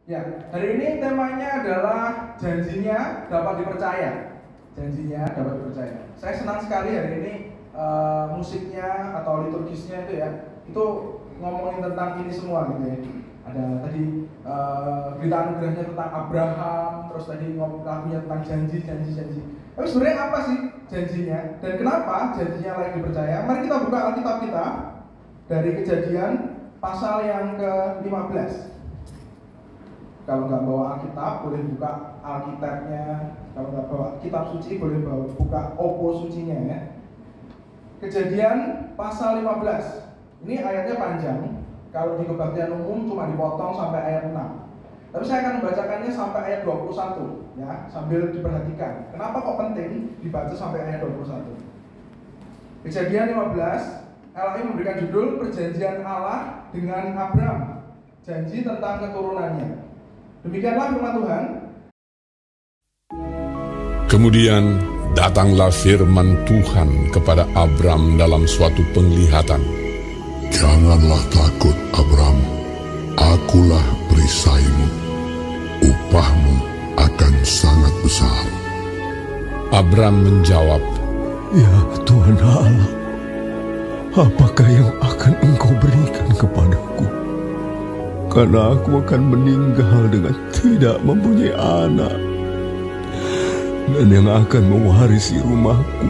Ya, hari ini temanya adalah janjinya dapat dipercaya. Janjinya dapat dipercaya. Saya senang sekali hari ini musiknya atau liturgisnya itu ngomongin tentang ini semua gitu ya. Ada tadi berita anugerahnya tentang Abraham, terus tadi lagunya tentang janji. Tapi sebenarnya apa sih janjinya dan kenapa janjinya layak dipercaya? Mari kita buka Alkitab kita dari Kejadian pasal yang ke-15. Kalau nggak bawa Alkitab, boleh buka Alkitabnya. Kalau nggak bawa kitab suci, boleh buka Oppo sucinya ya. Kejadian pasal 15. Ini ayatnya panjang. Kalau di kebaktian umum cuma dipotong sampai ayat 6. Tapi saya akan membacakannya sampai ayat 21 ya, sambil diperhatikan. Kenapa kok penting dibaca sampai ayat 21? Kejadian 15, Allah memberikan judul Perjanjian Allah dengan Abraham. Janji tentang keturunannya. Demikianlah firman Tuhan. Kemudian datanglah firman Tuhan kepada Abram dalam suatu penglihatan. Janganlah takut, Abram. Akulah perisaimu. Upahmu akan sangat besar. Abram menjawab, Ya Tuhan Allah, apakah yang akan Engkau berikan kepadaku? Karena aku akan meninggal dengan tidak mempunyai anak, dan yang akan mewarisi rumahku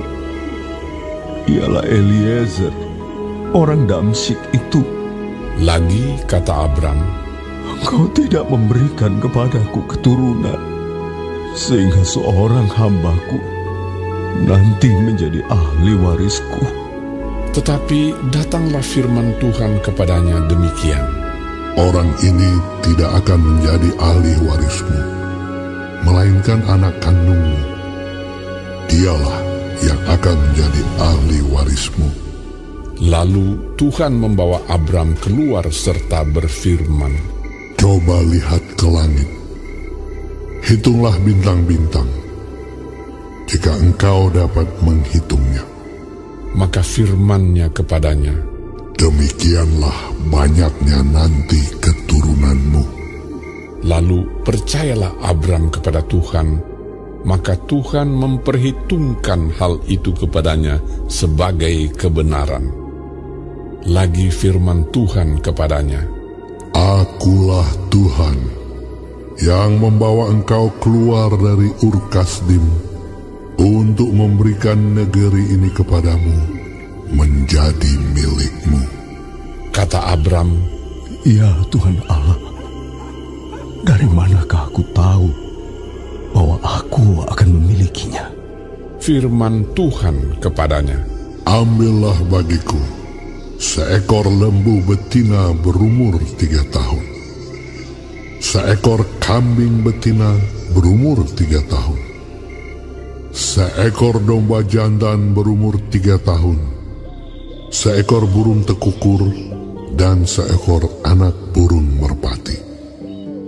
ialah Eliezer, orang Damsyik itu. Lagi kata Abram, Engkau tidak memberikan kepadaku keturunan, sehingga seorang hambaku nanti menjadi ahli warisku. tetapi datanglah firman Tuhan kepadanya demikian. Orang ini tidak akan menjadi ahli warismu, melainkan anak kandungmu. Dialah yang akan menjadi ahli warismu. Lalu Tuhan membawa Abram keluar serta berfirman, Coba lihat ke langit. Hitunglah bintang-bintang, jika engkau dapat menghitungnya. Maka firman-Nya kepadanya, Demikianlah banyaknya nanti keturunanmu. Lalu percayalah Abram kepada Tuhan, maka Tuhan memperhitungkan hal itu kepadanya sebagai kebenaran. Lagi firman Tuhan kepadanya, Akulah Tuhan yang membawa engkau keluar dari Ur Kasdim untuk memberikan negeri ini kepadamu menjadi milikmu. kata Abram, Ya Tuhan Allah, dari manakah aku tahu bahwa aku akan memilikinya? firman Tuhan kepadanya, Ambillah bagiku seekor lembu betina berumur 3 tahun, seekor kambing betina berumur 3 tahun, seekor domba jantan berumur 3 tahun, seekor burung tekukur, dan seekor anak burung merpati.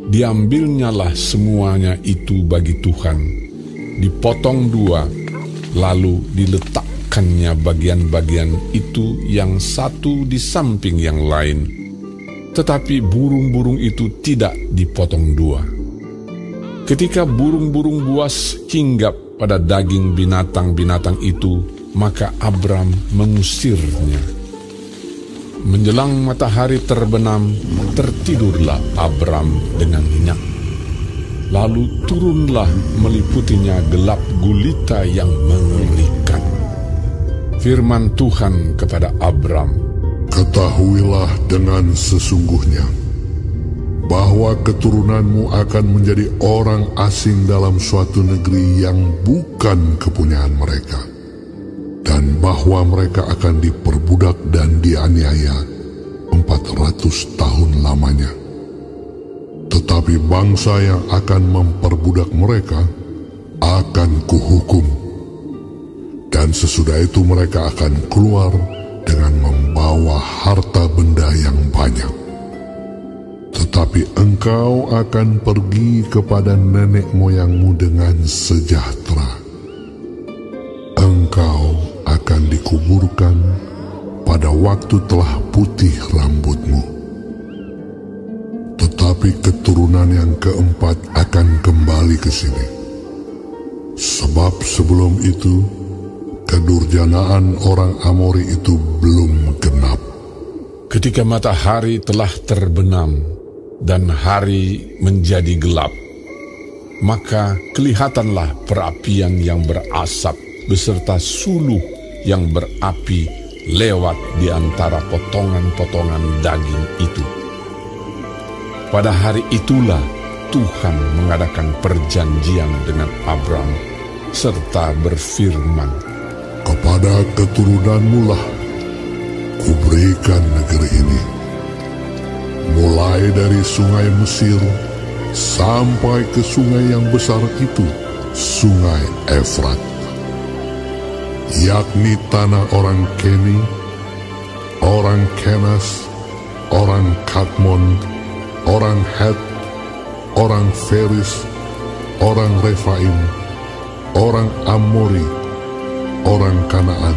Diambilnyalah semuanya itu bagi Tuhan, dipotong 2, lalu diletakkannya bagian-bagian itu yang satu di samping yang lain. Tetapi burung-burung itu tidak dipotong 2. Ketika burung-burung buas hinggap pada daging binatang-binatang itu, maka Abram mengusirnya. Menjelang matahari terbenam, tertidurlah Abram dengan nyenyak. Lalu turunlah meliputinya gelap gulita yang mengerikan. Firman Tuhan kepada Abram, Ketahuilah dengan sesungguhnya bahwa keturunanmu akan menjadi orang asing dalam suatu negeri yang bukan kepunyaan mereka, dan bahwa mereka akan diperbudak dan dianiaya 400 tahun lamanya. Tetapi bangsa yang akan memperbudak mereka akan kuhukum, dan sesudah itu mereka akan keluar dengan membawa harta benda yang banyak. Tetapi engkau akan pergi kepada nenek moyangmu dengan sejahtera. Engkau akan dikuburkan pada waktu telah putih rambutmu. Tetapi tetapi keturunan yang keempat akan kembali ke sini. Sebab sebelum itu, kedurjanaan orang Amori itu belum genap. Ketika matahari telah terbenam dan hari menjadi gelap, maka kelihatanlah perapian yang berasap beserta suluh yang berapi lewat di antara potongan-potongan daging itu. Pada hari itulah Tuhan mengadakan perjanjian dengan Abram serta berfirman, Kepada keturunanmu lah kuberikan negeri ini, mulai dari sungai Mesir sampai ke sungai yang besar itu, sungai Efrat, yakni tanah orang Keni, orang Kenas, orang Kadmon, orang Het, orang Feris, orang Refaim, orang Amori, orang Kanaan,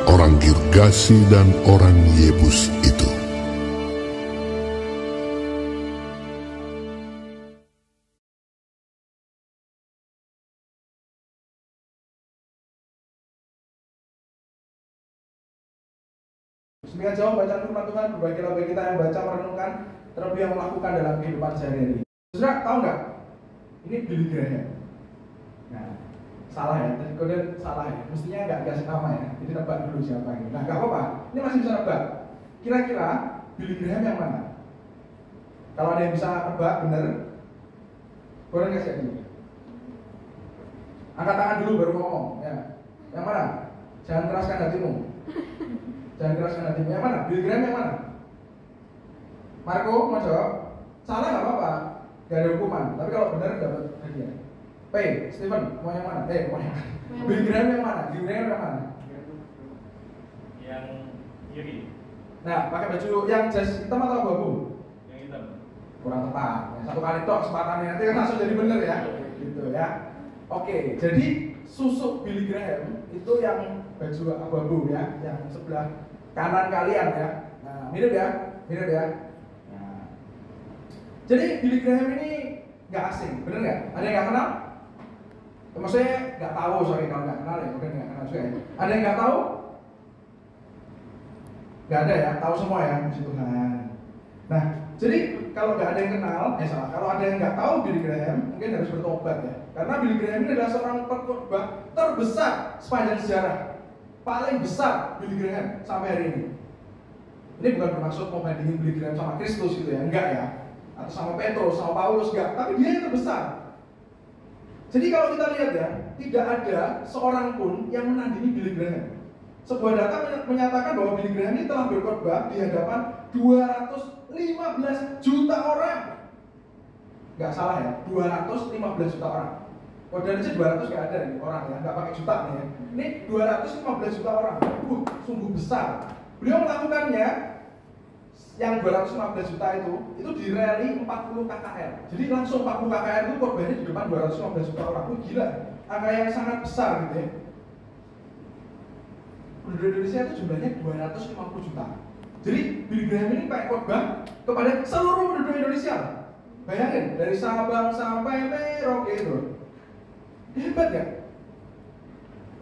orang Girgasi, dan orang Yebus itu. Semakin jauh bacaan firman Tuhan, berbahagialah bagi kita yang baca, merenungkan, terlebih yang melakukan dalam kehidupan sehari-hari. Saudara, tahu nggak? Ini Billy Graham. Nah, salah ya, tadi kode salah ya. Mestinya nggak dikasih nama ya. Jadi nebak dulu siapa ini. Nah, nggak apa-apa. Ini masih bisa nebak. Kira-kira Billy Graham yang mana? Kalau ada yang bisa nebak bener, boleh kasih aja. Angkat tangan dulu baru ngomong. Ya. Yang mana? Jangan keraskan hatimu. Jangan keraskan hatimu. Yang mana? Billy Graham yang mana? Marco mau jawab? Salah nggak apa-apa. Gak ada hukuman. Tapi kalau benar dapat hadiah. P, Steven, mau yang mana? Mau yang mana? Billy Graham yang mana? Billy Graham yang mana? Yang kiri. Nah, pakai baju yang jas hitam atau abu-abu? Yang hitam. Kurang tepat. Ya, satu kali tok kesempatannya nanti kan langsung jadi bener ya. Gitu ya. Oke, jadi susuk Billy Graham itu yang baju abu-abu ya, yang sebelah kanan kalian ya. Nah, mirip ya, mirip ya. Nah, jadi Billy Graham ini nggak asing, bener nggak? Ada yang nggak kenal? Maksudnya nggak tahu, sorry kalau nggak kenal ya, mungkin nggak kenal juga ya. Ada yang nggak tahu? Nggak ada ya, tahu semua ya, puji Tuhan. Nah, jadi kalau nggak ada yang kenal, salah. Kalau ada yang nggak tahu Billy Graham, mungkin harus bertobat ya. Karena Billy Graham ini adalah seorang pengkhotbah terbesar sepanjang sejarah, paling besar Billy Graham sampai hari ini. Ini bukan bermaksud mau bandingin Billy Graham sama Kristus gitu ya, enggak ya. Atau sama Petrus, sama Paulus, enggak. Tapi dia yang terbesar. Jadi kalau kita lihat ya, tidak ada seorang pun yang menandingi Billy Graham. Sebuah data menyatakan bahwa Billy Graham ini telah berkhotbah di hadapan 215 juta orang. Nggak salah ya, 215 juta orang. Kodenya aja 200 nggak ada nih orang ya, nggak pakai juta nih ya. Ini 215 juta orang. Sungguh besar. Beliau melakukannya yang 215 juta itu di rally 40 KKR. Jadi langsung 40 KKR itu korbannya di depan 215 juta orang. Gila, angka yang sangat besar gitu ya. Penduduk Indonesia itu jumlahnya 250 juta. Jadi Billy Graham ini pakai khotbah kepada seluruh penduduk Indonesia. Bayangin, dari Sabang sampai Merauke itu. Hebat gak?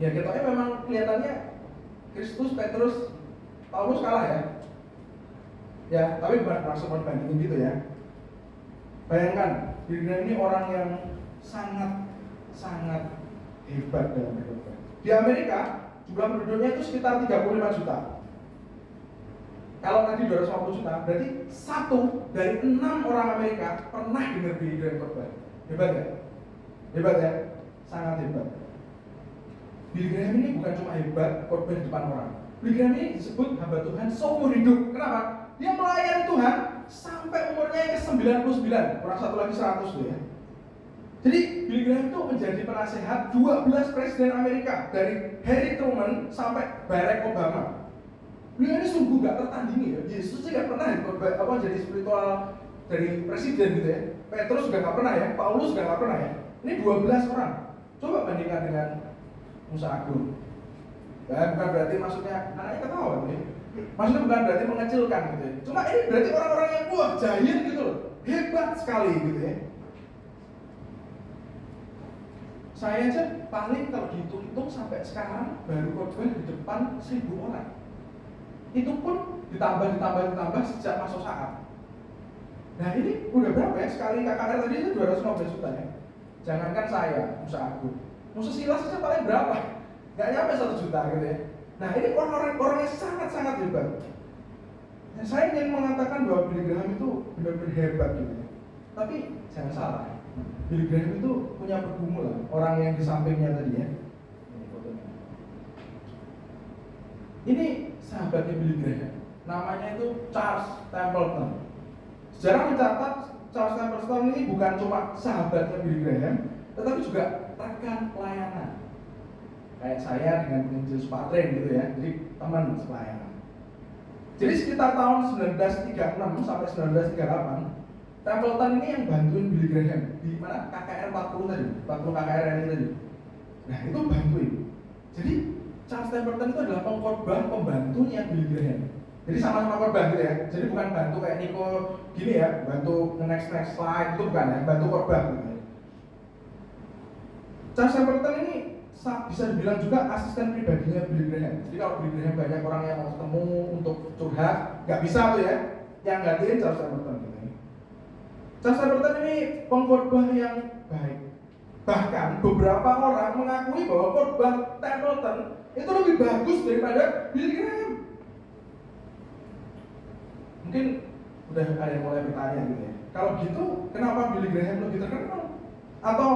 Ya ketoknya memang kelihatannya Kristus, Petrus, Paulus kalah ya. Ya, tapi bukan langsung membandingin gitu ya. Bayangkan, Billy Graham ini orang yang sangat hebat dalam berkhotbah. Di Amerika, jumlah penduduknya itu sekitar 35 juta. Kalau tadi 250 juta, berarti 1 dari 6 orang Amerika pernah dengar Billy Graham khotbah. Hebat ya? Hebat ya? Sangat hebat. Billy Graham ini bukan cuma hebat khotbah di depan orang. Billy Graham ini disebut hamba Tuhan seumur hidup. Kenapa? Dia melayani Tuhan sampai umurnya ke 99, kurang satu lagi 100 tuh ya. Jadi Billy Graham itu menjadi penasehat 12 presiden Amerika, dari Harry Truman sampai Barack Obama. Beliau ini sungguh gak tertandingi ya. Yesus sih gak pernah jadi spiritual dari presiden gitu ya. Petrus juga gak pernah ya, Paulus juga gak pernah ya. Ini 12 orang. Coba bandingkan dengan Musa Agung. Dan bukan berarti maksudnya anaknya ketawa gitu ya. Maksudnya bukan berarti mengecilkan gitu ya. Cuma ini berarti orang-orang yang giant gitu loh. hebat sekali gitu ya. Saya aja paling kalau dihitung-hitung sampai sekarang baru khotbah di depan 1.000 orang. Itu pun ditambah sejak masuk saat. Nah ini udah berapa ya? Sekali KKR tadi itu 215 juta ya. Jangankan saya, Musa Agung, Musa Silas saja paling berapa? Nggak nyampe 1 juta gitu ya. Nah ini orang-orang yang sangat-sangat hebat. Nah, saya ingin mengatakan bahwa Billy Graham itu benar-benar hebat gitu ya. Tapi jangan salah, Billy Graham itu punya pergumulan. Orang yang di sampingnya tadi ya. Ini fotonya. Ini sahabatnya Billy Graham. Namanya itu Charles Templeton. Sejarah mencatat Charles Templeton ini bukan cuma sahabatnya Billy Graham, tetapi juga rekan pelayanan. Kayak saya dengan penginjil Spatren gitu ya, jadi teman pelayanan. Jadi sekitar tahun 1936 sampai 1938, Templeton ini yang bantuin Billy Graham di mana KKR 40 tadi, 40 KKR ini tadi. Nah itu bantuin. Jadi Charles Templeton itu adalah pengkhotbah pembantunya Billy Graham. Jadi sama-sama khotbah gitu ya. Jadi bukan bantu kayak Niko gini ya, bantu next slide itu bukan ya, bantu khotbah gitu ya. Charles Templeton ini bisa dibilang juga asisten pribadinya Billy Graham. Jadi kalau Billy Graham banyak orang yang mau ketemu untuk curhat, nggak bisa tuh ya, yang gantiin Charles Templeton gitu ya. Charles Templeton ini pengkhotbah yang baik. Bahkan beberapa orang mengakui bahwa khotbah Templeton itu lebih bagus daripada Billy Graham. Mungkin udah ada yang mulai bertanya gitu ya. Kalau gitu, kenapa Billy Graham lebih terkenal? Atau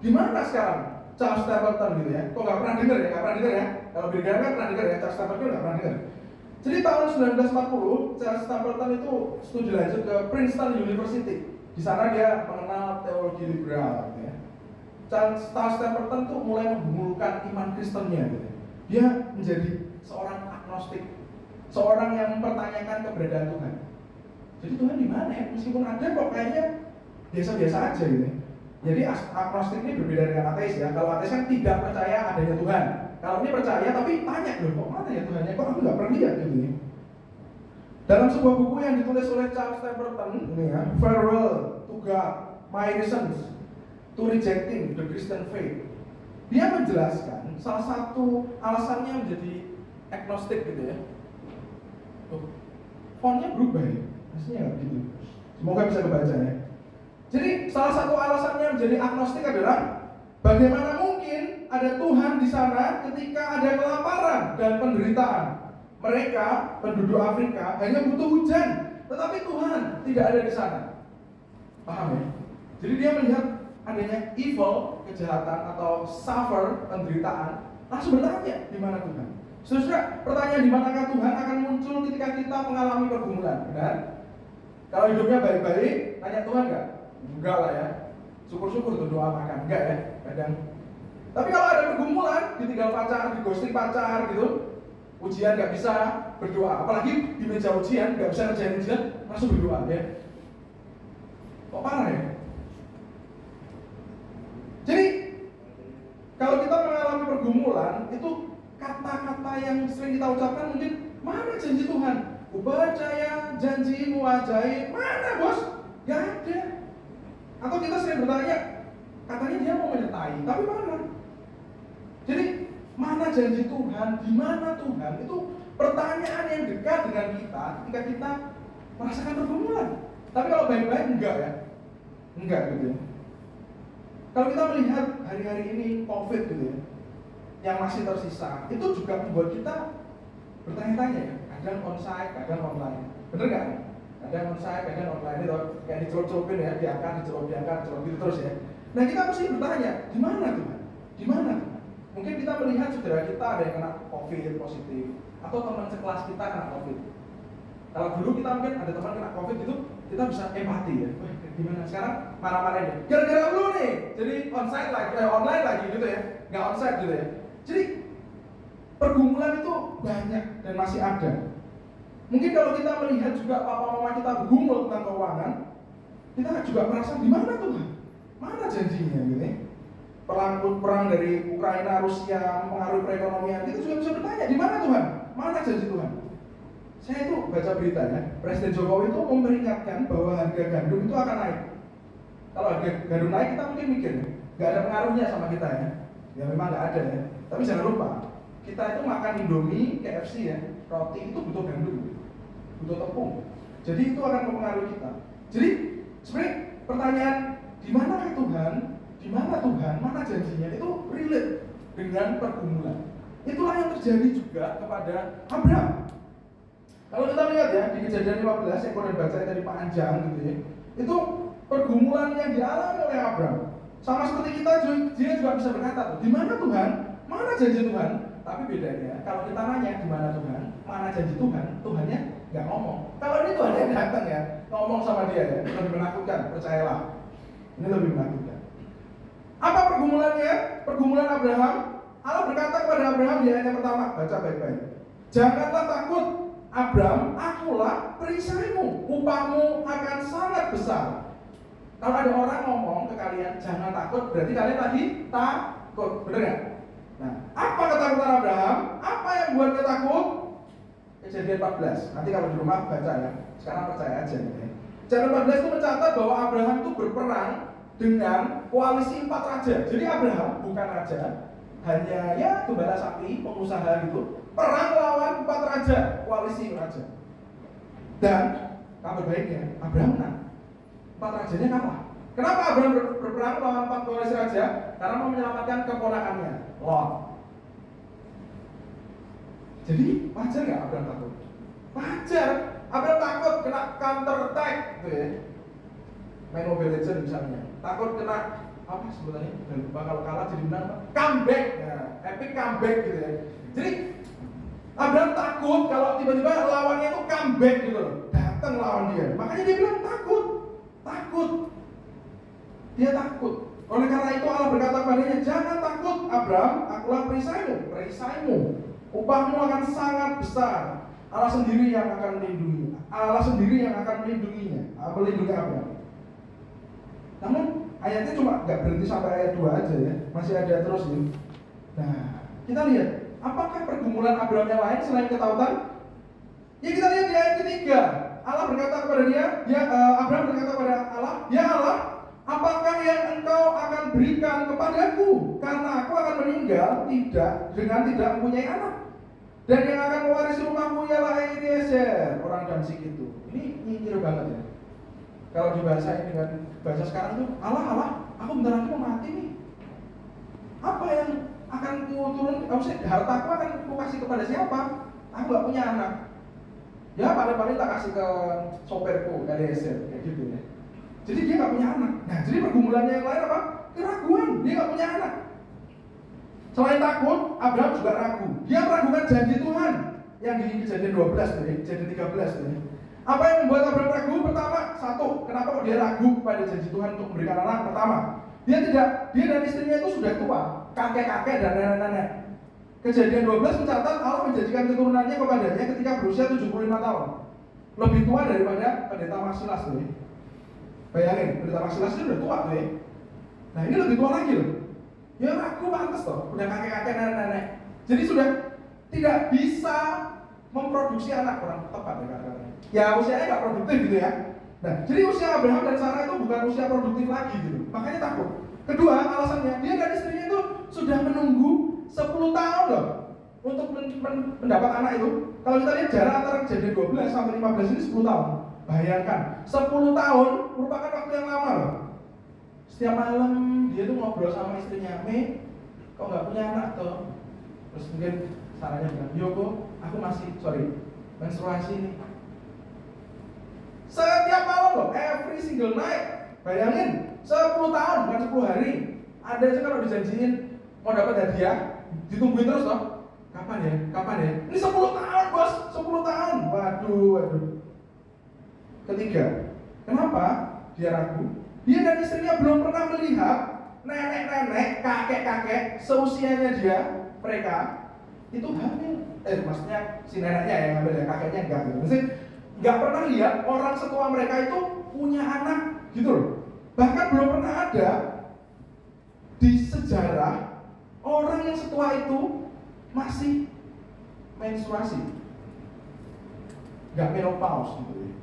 gimana sekarang Charles Templeton gitu ya? Kok nggak pernah dengar ya? Kalau Billy Graham kan pernah dengar ya, Charles Templeton nggak pernah dengar. Jadi tahun 1940, Charles Templeton itu studi lanjut ke Princeton University. Di sana dia mengenal teologi liberal gitu ya. Charles Templeton tuh mulai menggumulkan iman Kristennya gitu. Dia menjadi seorang agnostik, seorang yang mempertanyakan keberadaan Tuhan. Jadi Tuhan di mana ya? Meskipun ada kok kayaknya biasa-biasa aja gitu. Jadi agnostik ini berbeda dengan ateis ya. Kalau ateis kan tidak percaya adanya Tuhan. Kalau ini percaya tapi tanya loh, kok mana ya Tuhannya? Kok aku nggak pernah lihat gitu ya. Dalam sebuah buku yang ditulis oleh Charles Templeton ini ya, Farewell to God, My Reasons to Rejecting the Christian Faith. Dia menjelaskan salah satu alasannya menjadi agnostik gitu ya. Fontnya berubah ya, aslinya nggak begitu. Semoga bisa kebaca ya. Jadi salah satu alasannya menjadi agnostik adalah bagaimana mungkin ada Tuhan di sana ketika ada kelaparan dan penderitaan. Mereka penduduk Afrika hanya butuh hujan, tetapi Tuhan tidak ada di sana. Paham ya? Jadi dia melihat adanya evil, kejahatan atau suffer, penderitaan, langsung bertanya di mana Tuhan. Saudara, pertanyaan di manakah Tuhan akan muncul ketika kita mengalami pergumulan, benar? Kalau hidupnya baik-baik, tanya Tuhan nggak? Enggak lah ya. Syukur-syukur tuh doa makan, enggak ya, kadang. Tapi kalau ada pergumulan, ditinggal pacar, digosting pacar gitu, ujian nggak bisa berdoa, apalagi di meja ujian nggak bisa ngerjain ujian, langsung berdoa ya. Kok parah ya? Jadi kalau kita mengalami pergumulan, itu kata-kata yang sering kita ucapkan mungkin, mana janji Tuhan? Ku percaya janjimu ajaib. Mana bos? Gak ada. Atau kita sering bertanya, katanya dia mau menyertai, tapi mana? Jadi mana janji Tuhan? Di mana Tuhan? Itu pertanyaan yang dekat dengan kita ketika kita merasakan pergumulan. Tapi kalau baik-baik enggak ya? Enggak gitu ya. Kalau kita melihat hari-hari ini COVID gitu ya, yang masih tersisa, itu juga membuat kita bertanya-tanya ya, kadang onsite, kadang online. Bener nggak? Kadang onsite, kadang online itu kayak dicelup-celupin ya, diangkat gitu terus ya. Nah kita mesti bertanya, di mana Tuhan? Di mana Tuhan? Mungkin kita melihat saudara kita ada yang kena COVID positif, atau teman sekelas kita kena COVID. Kalau dulu kita mungkin ada teman kena COVID gitu, kita bisa empati ya. Wah, gimana sekarang marah-marahin ya? Gara-gara lu nih, jadi onsite lagi, online lagi gitu ya, nggak onsite gitu ya. Jadi pergumulan itu banyak dan masih ada. Mungkin kalau kita melihat juga papa mama kita bergumul tentang keuangan, kita juga merasa di mana Tuhan? Mana janjinya gitu ya? Perang dari Ukraina, Rusia mempengaruhi perekonomian, kita juga bisa bertanya di mana Tuhan? Mana janji Tuhan? Saya itu baca berita ya, Presiden Jokowi itu memperingatkan bahwa harga gandum itu akan naik. Kalau harga gandum naik kita mungkin mikir, nggak ada pengaruhnya sama kita ya. Ya memang nggak ada ya. Tapi jangan lupa, kita itu makan Indomie, KFC ya, roti itu butuh gandum, butuh tepung. Jadi itu akan mempengaruhi kita. Jadi sebenarnya pertanyaan di mana Tuhan, di mana Tuhan, mana janjinya itu relate dengan pergumulan. Itulah yang terjadi juga kepada Abraham. Kalau kita lihat ya di Kejadian 15 yang kalian baca tadi panjang gitu ya, itu pergumulan yang dialami oleh Abraham. Sama seperti kita, dia juga bisa berkata, di mana Tuhan, mana janji Tuhan. Tapi bedanya, kalau kita nanya di mana Tuhan, mana janji Tuhan, Tuhannya nggak ngomong. Kalau ini Tuhan yang datang ya, ngomong sama dia ya, lebih menakutkan, percayalah. Ini lebih menakutkan. Apa pergumulannya? Pergumulan Abraham. Allah berkata kepada Abraham di ayat yang pertama, baca baik-baik. Janganlah takut, Abraham, akulah perisaimu, upahmu akan sangat besar. Kalau ada orang ngomong ke kalian, jangan takut, berarti kalian lagi takut, bener nggak? Nah, apa ketakutan Abraham? Apa yang buat dia takut? Kejadian 14. Nanti kalau di rumah baca ya. Sekarang percaya aja gitu ya. Kejadian 14 itu mencatat bahwa Abraham itu berperang dengan koalisi 4 raja. Jadi Abraham bukan raja, hanya ya gembala sapi, pengusaha gitu. Perang lawan 4 raja, koalisi raja. Dan kabar baiknya, Abraham menang. 4 rajanya kalah. Kenapa Abraham berperang lawan 4 koalisi raja? Karena mau menyelamatkan keponakannya, Lot. Jadi wajar nggak Abraham takut? Wajar. Abraham takut kena counter attack, gitu ya. Main Mobile Legends misalnya, takut kena apa sebutannya? Dan lupa kalau kalah jadi menang, comeback, ya, epic comeback gitu ya. Jadi Abraham takut kalau tiba-tiba lawannya itu comeback gitu loh, datang lawan dia. Makanya dia bilang takut. Dia takut. Oleh karena itu Allah berkata kepadanya, jangan takut Abraham, akulah perisaimu. Upahmu akan sangat besar. Allah sendiri yang akan melindungi. Allah sendiri yang akan melindungi Abraham. Namun ayatnya cuma nggak berhenti sampai ayat 2 aja ya, masih ada terus nih. Nah, kita lihat apakah pergumulan Abraham yang lain selain ketakutan? Ya kita lihat di ayat ketiga. Allah berkata kepada dia, Abraham berkata kepada Allah, ya Allah, apakah yang engkau akan berikan kepadaku? Karena aku akan meninggal dengan tidak mempunyai anak. Dan yang akan mewarisi rumahku ialah Eliezer, orang Damsik itu. Ini nyinyir banget ya. Kalau dibahasain dengan bahasa sekarang itu, Allah, aku bentar lagi mau mati nih. Apa yang akan turun? Hartaku akan ku kasih kepada siapa? Aku gak punya anak. Ya paling-paling tak kasih ke sopirku, Eliezer, kayak gitu ya. Jadi dia gak punya anak. Nah, jadi pergumulannya yang lain apa? Keraguan, dia gak punya anak. Selain takut, Abraham juga ragu. Dia meragukan janji Tuhan yang di Kejadian 12 tadi, Kejadian 13 tadi. Apa yang membuat Abraham ragu? Pertama, kenapa kok dia ragu pada janji Tuhan untuk memberikan anak? Pertama, dia dan istrinya itu sudah tua, kakek-kakek dan nenek-nenek. Kejadian 12 mencatat Allah menjanjikan keturunannya kepadanya ketika berusia 75 tahun. Lebih tua daripada pendeta Marsilas tuh. Bayangin, pendeta Marsilas itu udah tua tuh ya. Nah ini lebih tua lagi loh. Ya ragu pantas toh, udah kakek-kakek nenek-nenek. Jadi sudah tidak bisa memproduksi anak, kurang tepat ya kata-katanya. Ya usianya nggak produktif gitu ya. Nah, jadi usia Abraham dan Sarah itu bukan usia produktif lagi gitu. Makanya takut. Kedua, alasannya dia dan istrinya itu sudah menunggu 10 tahun loh untuk mendapat anak itu. Kalau kita lihat jarak antara Kejadian 12 sampai 15 ini 10 tahun. Bayangkan, 10 tahun merupakan waktu yang lama loh. Setiap malam dia tuh ngobrol sama istrinya, kok nggak punya anak tuh? Terus mungkin Sarahnya bilang, Yoko, aku masih, menstruasi nih. Setiap malam loh, every single night. Bayangin, 10 tahun, bukan 10 hari. Ada aja kalau dijanjiin mau dapat hadiah, ditungguin terus toh. Kapan ya? Ini 10 tahun bos, 10 tahun. Waduh. Ketiga, kenapa dia ragu? Dia dan istrinya belum pernah melihat nenek-nenek, kakek-kakek seusianya mereka itu hamil. Maksudnya si neneknya yang ngambil ya, kakeknya enggak gitu. Maksudnya nggak pernah lihat orang setua mereka itu punya anak gitu loh. Bahkan belum pernah ada di sejarah orang yang setua itu masih menstruasi. nggak menopause gitu ya.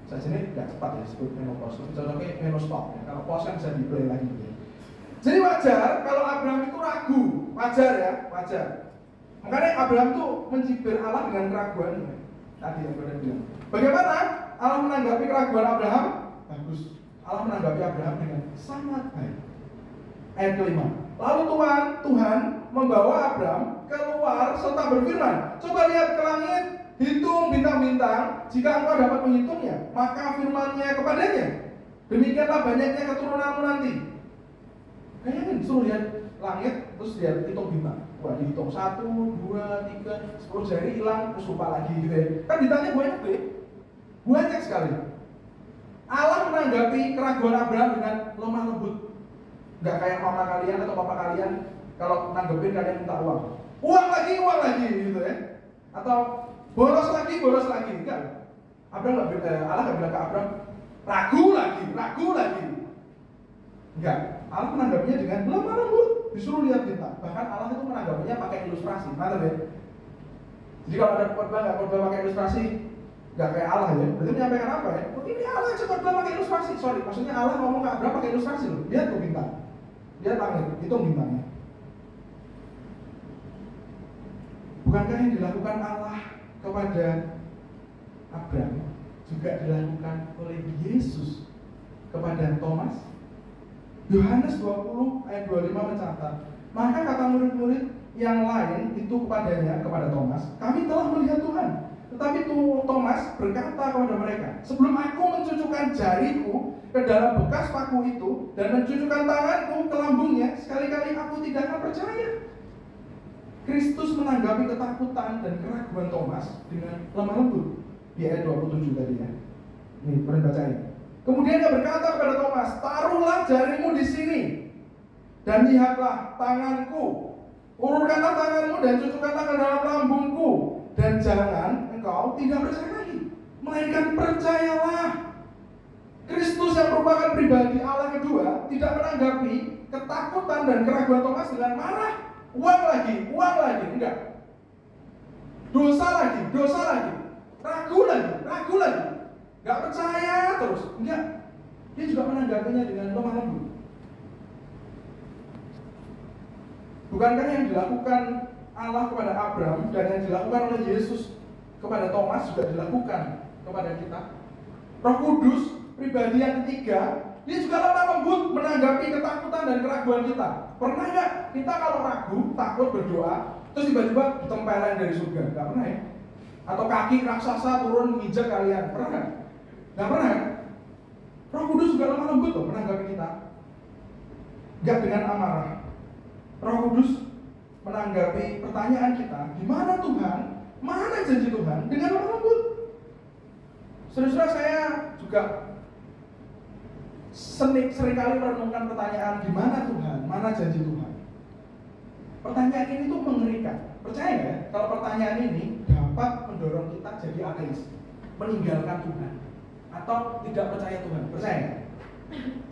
Saya sini nggak cepat ya sebut menopause, contohnya menostop ya. Kalau pause kan bisa di-play lagi gitu ya. Jadi wajar kalau Abraham itu ragu, wajar ya, wajar. Makanya Abraham tuh mencibir Allah dengan keraguan ya. Tadi yang Abraham bilang. Bagaimana Allah menanggapi keraguan Abraham? Bagus. Allah menanggapi Abraham dengan sangat baik. Ayat kelima. Lalu Tuhan membawa Abraham keluar serta berfirman, coba lihat ke langit, hitung bintang-bintang, jika engkau dapat menghitungnya, maka firman-Nya kepadanya, demikianlah banyaknya keturunanmu nanti. Kayaknya suruh lihat langit, terus lihat hitung bintang. Wah, dihitung 1, 2, 3, 10 jari hilang, terus lupa lagi gitu ya. Kan bintangnya banyak deh, banyak sekali. Allah menanggapi keraguan Abraham dengan lemah lembut. Nggak kayak mama kalian atau papa kalian kalau nanggepin kalian minta uang lagi gitu ya, atau bolos lagi enggak. Allah nggak bilang ke Abraham ragu lagi enggak. Allah menanggapinya dengan lemah lembut, disuruh lihat bintang. Bahkan Allah itu menanggapinya pakai ilustrasi, mantap ya. Jadi kalau ada khotbah pakai ilustrasi, nggak kayak Allah ya. Berarti menyampaikan apa ya? Ini Allah cepat pakai ilustrasi. Sorry, maksudnya Allah ngomong ke Abraham pakai ilustrasi loh. Lihat tuh bintang. Lihat langit, hitung bintangnya. Bukankah yang dilakukan Allah kepada Abraham juga dilakukan oleh Yesus kepada Thomas? Yohanes 20 ayat 25 mencatat, maka kata murid-murid yang lain itu kepada Thomas, kami telah melihat Tuhan. Tetapi Thomas berkata kepada mereka, sebelum aku mencucukkan jariku ke dalam bekas paku itu dan mencucukkan tanganku ke lambungnya, sekali-kali aku tidak akan percaya. Kristus menanggapi ketakutan dan keraguan Thomas dengan lemah lembut di ayat 27 tadi ya. Ini pernah bacain. Kemudian dia berkata kepada Thomas, taruhlah jarimu di sini dan lihatlah tanganku. Ulurkanlah tanganmu dan cucukkanlah ke dalam lambungku, dan jangan engkau tidak percaya lagi, melainkan percayalah. Kristus yang merupakan pribadi Allah kedua tidak menanggapi ketakutan dan keraguan Thomas dengan marah, uang lagi, enggak. Dosa lagi, ragu lagi, enggak percaya terus, enggak. Dia juga menanggapinya dengan lemah lembut. Bukankah yang dilakukan Allah kepada Abraham dan yang dilakukan oleh Yesus kepada Thomas juga dilakukan kepada kita? Roh Kudus, pribadi yang ketiga, dia juga lemah lembut menanggapi ketakutan dan keraguan kita. Pernah nggak kita kalau ragu, takut berdoa, terus tiba-tiba ditempelin dari surga? Nggak pernah ya? Atau kaki raksasa turun menginjak kalian? Pernah nggak? Nggak pernah ya? Roh Kudus juga lemah lembut loh menanggapi kita. Nggak dengan amarah. Roh Kudus menanggapi pertanyaan kita, di mana Tuhan? Mana janji Tuhan? Dengan lemah lembut. Saudara-saudara, saya juga seringkali merenungkan pertanyaan, di mana Tuhan? Mana janji Tuhan? Pertanyaan ini tuh mengerikan. Percaya nggak ya? Kalau pertanyaan ini dapat mendorong kita jadi ateis, meninggalkan Tuhan, atau tidak percaya Tuhan. Percaya nggak?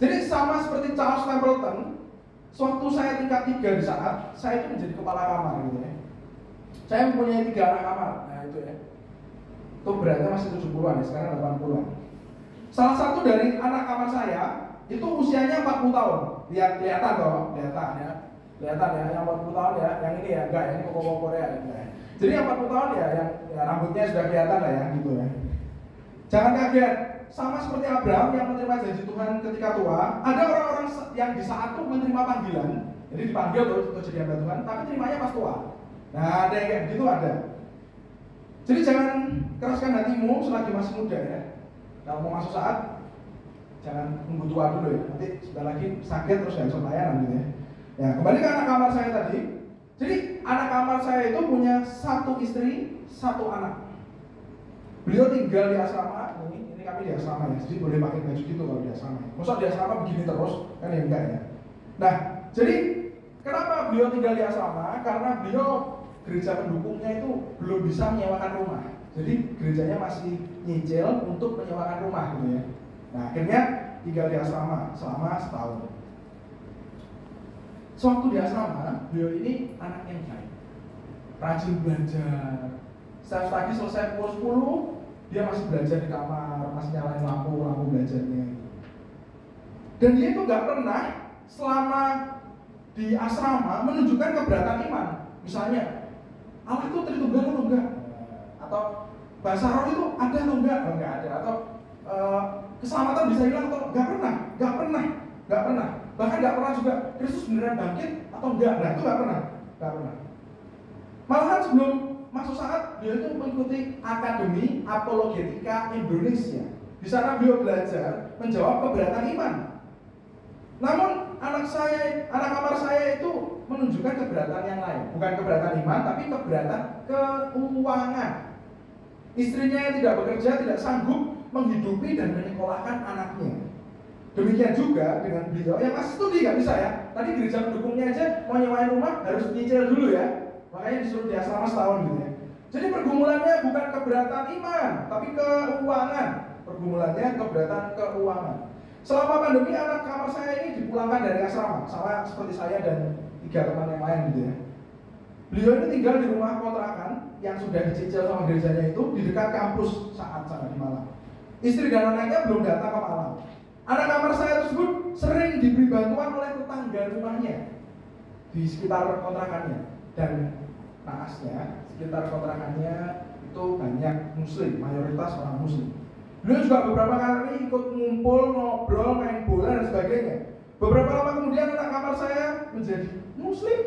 Jadi sama seperti Charles Stapleton. Sewaktu saya tingkat 3 di saat saya itu menjadi kepala kamar gitu ya. Saya mempunyai 3 anak kamar. Nah itu ya. Itu beratnya masih 70-an ya, sekarang 80-an. Salah satu dari anak kamar saya itu usianya 40 tahun. Kelihatan ya. Kelihatan ya, yang 40 tahun ya, yang ini ya, enggak ya, ini koko Korea ya. Jadi yang 40 tahun ya, yang ya, rambutnya sudah kelihatan lah ya, gitu ya. Jangan kaget. Sama seperti Abraham yang menerima janji Tuhan ketika tua, ada orang-orang yang di saat itu menerima panggilan, jadi dipanggil untuk jadi hamba Tuhan, tapi terimanya pas tua. Nah, ada yang kayak gitu ada. Jadi jangan keraskan hatimu selagi masih muda ya. Kalau mau masuk saat, jangan nunggu tua dulu ya. Nanti sudah lagi sakit terus nggak bisa pelayanan gitu ya. Ya, kembali ke anak kamar saya tadi. Jadi anak kamar saya itu punya 1 istri, 1 anak. Beliau tinggal di asrama, ini kami di asrama ya, jadi boleh pakai baju gitu kalau di asrama. Masa di asrama begini terus? Kan ya enggak ya. Nah, jadi kenapa beliau tinggal di asrama? Karena beliau gereja pendukungnya itu belum bisa menyewakan rumah. Jadi gerejanya masih nyicil untuk menyewakan rumah gitu ya. Nah, akhirnya tinggal di asrama selama setahun. Sewaktu di asrama, beliau ini anak yang baik, rajin belajar. Setiap pagi selesai pukul 10, Dia masih belajar di kamar, masih nyalain lampu belajarnya. Dan dia itu nggak pernah selama di asrama menunjukkan keberatan iman. Misalnya, Allah itu Tritunggal atau enggak? Atau bahasa roh itu ada atau enggak? Oh, enggak ada. Atau keselamatan bisa hilang atau enggak pernah. Bahkan enggak pernah juga Kristus beneran bangkit atau enggak. Nah, itu enggak pernah. Malahan sebelum masuk saat beliau itu mengikuti Akademi Apologetika Indonesia. Di sana beliau belajar menjawab keberatan iman. Namun anak kamar saya itu menunjukkan keberatan yang lain, bukan keberatan iman, tapi keberatan keuangan. Istrinya yang tidak bekerja tidak sanggup menghidupi dan menyekolahkan anaknya. Demikian juga dengan beliau yang masih studi, nggak bisa ya. Tadi gereja pendukungnya aja mau nyewain rumah harus nyicil dulu ya. Makanya disuruh di asrama setahun gitu ya. Jadi pergumulannya bukan keberatan iman, tapi keuangan. Pergumulannya keberatan keuangan. Selama pandemi anak kamar saya ini dipulangkan dari asrama, sama seperti saya dan 3 teman yang lain gitu ya. Beliau ini tinggal di rumah kontrakan yang sudah dicicil sama gerejanya itu di dekat kampus saat sana di Malang. Istri dan anaknya belum datang ke Malang. Anak kamar saya tersebut sering diberi bantuan oleh tetangga rumahnya di sekitar kontrakannya. Dan naasnya, sekitar kontrakannya itu banyak muslim, mayoritas orang muslim. Beliau juga beberapa kali ikut ngumpul, ngobrol, main bola dan sebagainya. Beberapa lama kemudian anak kamar saya menjadi muslim.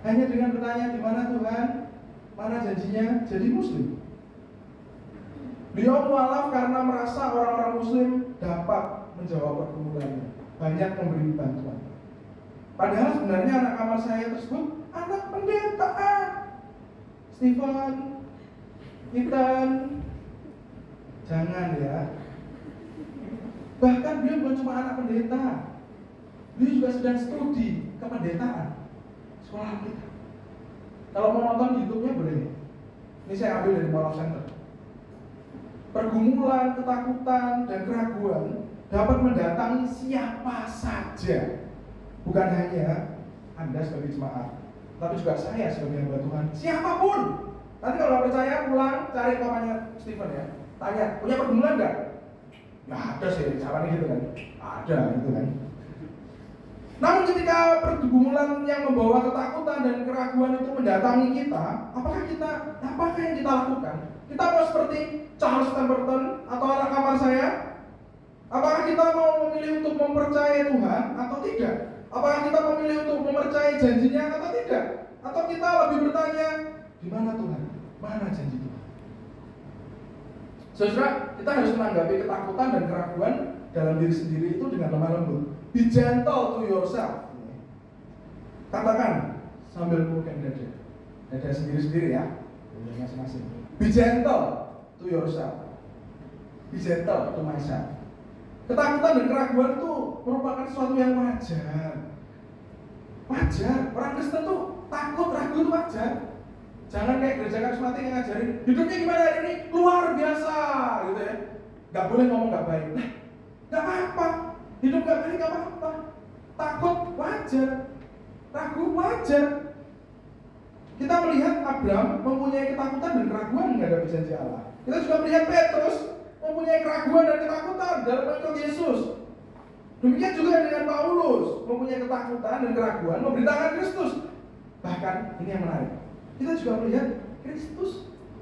Hanya dengan bertanya, di mana Tuhan? Mana janjinya jadi muslim? Beliau mualaf karena merasa orang-orang muslim dapat menjawab pergumulannya, banyak memberi bantuan. Padahal sebenarnya anak kamar saya tersebut anak pendeta. Stephen, Ethan, jangan ya. Bahkan beliau bukan cuma anak pendeta, beliau juga sedang studi kependetaan sekolah kita. Kalau mau nonton YouTube-nya boleh. Ini saya ambil dari Moral Center. Pergumulan, ketakutan, dan keraguan dapat mendatangi siapa saja. Bukan hanya Anda sebagai jemaat, tapi juga saya sebagai hamba Tuhan. Siapapun. Nanti kalau nggak percaya pulang cari papanya Stephen ya. Tanya, punya pergumulan nggak? Ya ada sih, jawabannya gitu kan. Ada gitu kan. Namun ketika pergumulan yang membawa ketakutan dan keraguan itu mendatangi kita, apakah yang kita lakukan? Kita mau seperti Charles Templeton atau anak kamar saya? Apakah kita mau memilih untuk mempercayai Tuhan atau tidak? Apakah kita memilih untuk mempercayai janjinya atau tidak? Atau kita lebih bertanya, di mana Tuhan? Mana janji Tuhan? Saudara, kita harus menanggapi ketakutan dan keraguan dalam diri sendiri itu dengan lemah lembut. Be gentle to yourself. Katakan sambil memegang dada sendiri-sendiri ya, masing-masing. Be gentle to yourself. Be gentle to myself. Ketakutan dan keraguan itu merupakan sesuatu yang wajar. Wajar. Orang Kristen tuh takut, ragu itu wajar. Jangan kayak gereja karismatik yang ngajarin hidupnya gimana hari ini luar biasa gitu ya. Gak boleh ngomong gak baik. Nah, gak apa-apa. Hidup gak baik gak apa-apa. Takut wajar. Ragu wajar. Kita melihat Abraham mempunyai ketakutan dan keraguan menghadapi janji Allah. Kita juga melihat Petrus mempunyai keraguan dan ketakutan dalam mengikut Yesus. Demikian juga dengan Paulus mempunyai ketakutan dan keraguan memberitakan Kristus. Bahkan ini yang menarik, kita juga melihat Kristus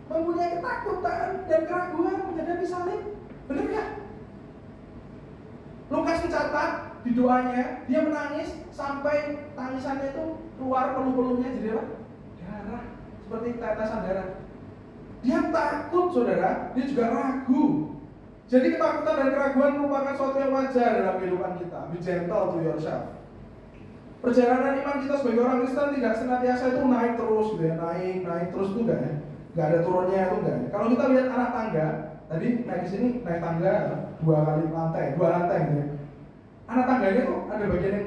mempunyai ketakutan dan keraguan menghadapi salib. Benar nggak? Lukas mencatat di doanya dia menangis sampai tangisannya itu keluar peluh-peluhnya jadi apa? Darah, seperti tetesan darah. Dia takut, saudara. Dia juga ragu. Jadi ketakutan dan keraguan merupakan sesuatu yang wajar dalam kehidupan kita. Be gentle to yourself. Perjalanan iman kita sebagai orang Kristen tidak senantiasa itu naik terus gitu ya, naik terus itu enggak ya. Enggak ada turunnya itu enggak ya. Kalau kita lihat anak tangga, tadi naik ke sini naik tangga 2 lantai gitu ya. Anak tangganya tuh ada bagian yang